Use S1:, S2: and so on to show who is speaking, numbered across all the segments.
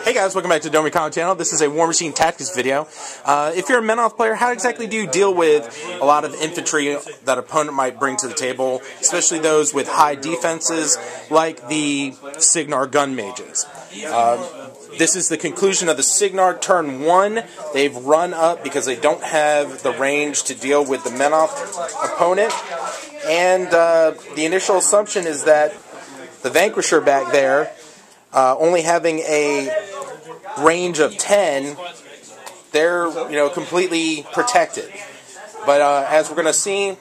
S1: Hey guys, welcome back to the Warmachine channel. This is a Warmachine Tactics video. If you're a Menoth player, how exactly do you deal with a lot of infantry that opponent might bring to the table, especially those with high defenses like the cygnar gun mages? This is the conclusion of the cygnar turn 1. They've run up because they don't have the range to deal with the Menoth opponent. And the initial assumption is that the Vanquisher back there, only having a range of 10, they're completely protected. But as we're going to see,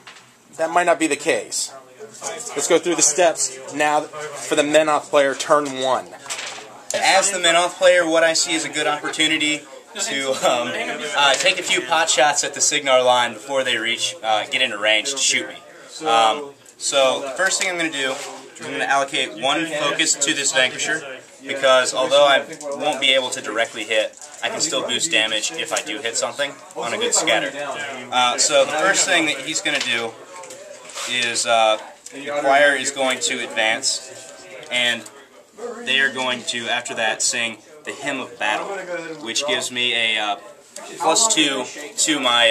S1: that might not be the case. Let's go through the steps now for the Menoth player turn 1.
S2: As the Menoth player, what I see is a good opportunity to take a few pot shots at the cygnar line before they get into range to shoot me. So the first thing I'm going to do is I'm going to allocate one focus to this Vanquisher, because although I won't be able to directly hit, I can still boost damage if I do hit something on a good scatter. So the first thing that he's going to do is the choir is going to advance, and they are going to, after that, sing the Hymn of Battle, which gives me a +2 to my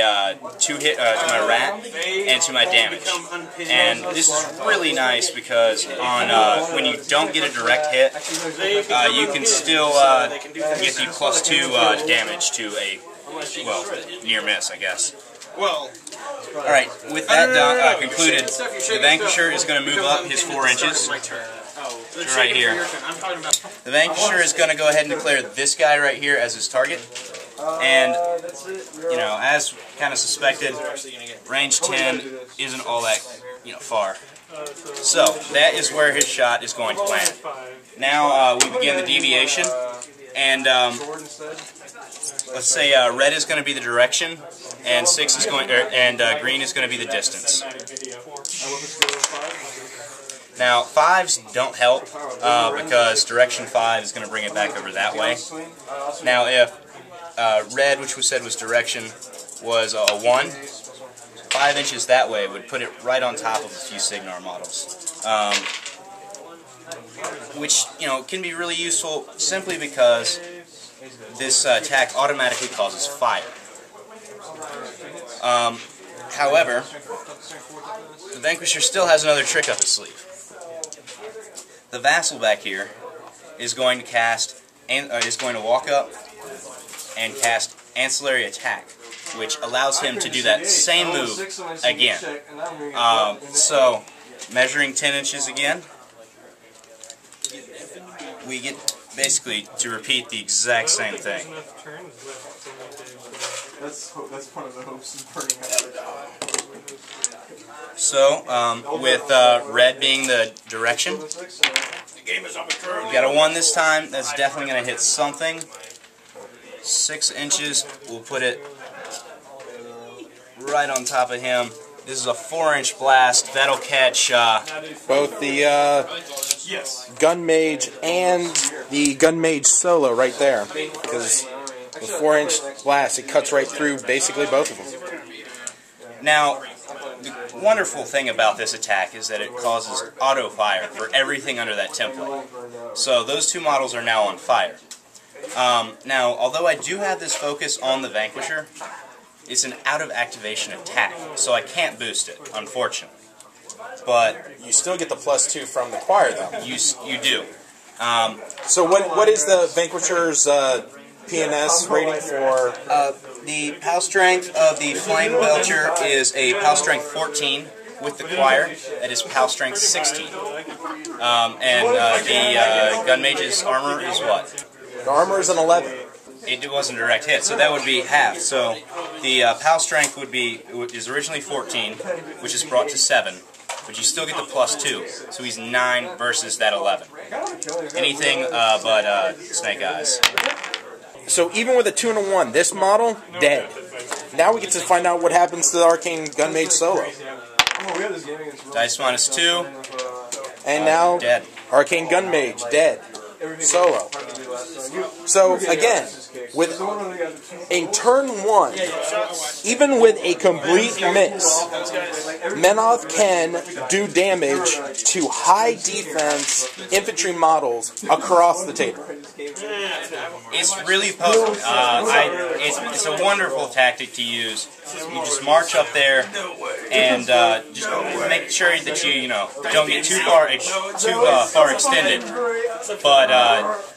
S2: my rat and to my damage. And this is really nice because on when you don't get a direct hit, you can still get the +2 damage to a, well, near miss, I guess. Alright, with that concluded, the Vanquisher is going to move up his 4 inches. Right here. The Vanquisher is going to go ahead and declare this guy right here as his target. And, as kind of suspected, range 10 isn't all that, far. So, that is where his shot is going to land. Now, we begin the deviation, and let's say red is going to be the direction, and green is going to be the distance. Now, 5s don't help, because direction 5 is going to bring it back over that way. Now, if red, which we said was direction, was a 1, 5 inches that way would put it right on top of a few cygnar models. Which, can be really useful simply because this attack automatically causes fire. However, the Vanquisher still has another trick up his sleeve. The Vassal back here is going to cast, is going to walk up and cast Ancillary Attack, which allows him to do that same move again. So, measuring 10 inches again, we get basically to repeat the exact same thing.
S3: That's one of the hopes of burning out.
S2: So, with red being the direction, you got a 1 this time. That's definitely going to hit something. 6 inches, we'll put it right on top of him. This is a 4-inch blast. That'll catch
S1: both the gun mage and the gun mage solo right there, because with 4-inch blast, it cuts right through basically both of them.
S2: Now, the wonderful thing about this attack is that it causes auto fire for everything under that template. So those 2 models are now on fire. Now, although I do have this focus on the Vanquisher, it's an out-of-activation attack, so I can't boost it, unfortunately. But
S1: you still get the +2 from the choir, though.
S2: You do.
S1: So what is the Vanquisher's PNS rating for?
S2: The POW strength of the Flame Belcher is a POW strength 14 with the choir. That is POW strength 16. And the gun mage's armor is what?
S1: The armor is an 11.
S2: It wasn't a direct hit, so that would be half. So the POW strength is originally 14, which is brought to 7, but you still get the +2, so he's 9 versus that 11. Anything but snake eyes.
S1: So even with a 2 and a 1, this model, dead. Now we get to find out what happens to the Arcane Gun Mage solo.
S2: Dice -2.
S1: And now,
S2: dead.
S1: Arcane Gun Mage, dead. Solo. So again, with in turn 1, even with a complete miss, Menoth can do damage to high defense infantry models across the table.
S2: It's really potent. It's a wonderful tactic to use. You just march up there and just make sure that you don't get too far extended. But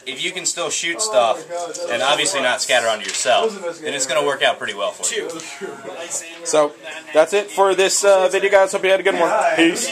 S2: if you can still shoot stuff and obviously not scatter onto yourself, then it's going to work out pretty well for you.
S1: So that's it for this video, guys. Hope you had a good one. Peace.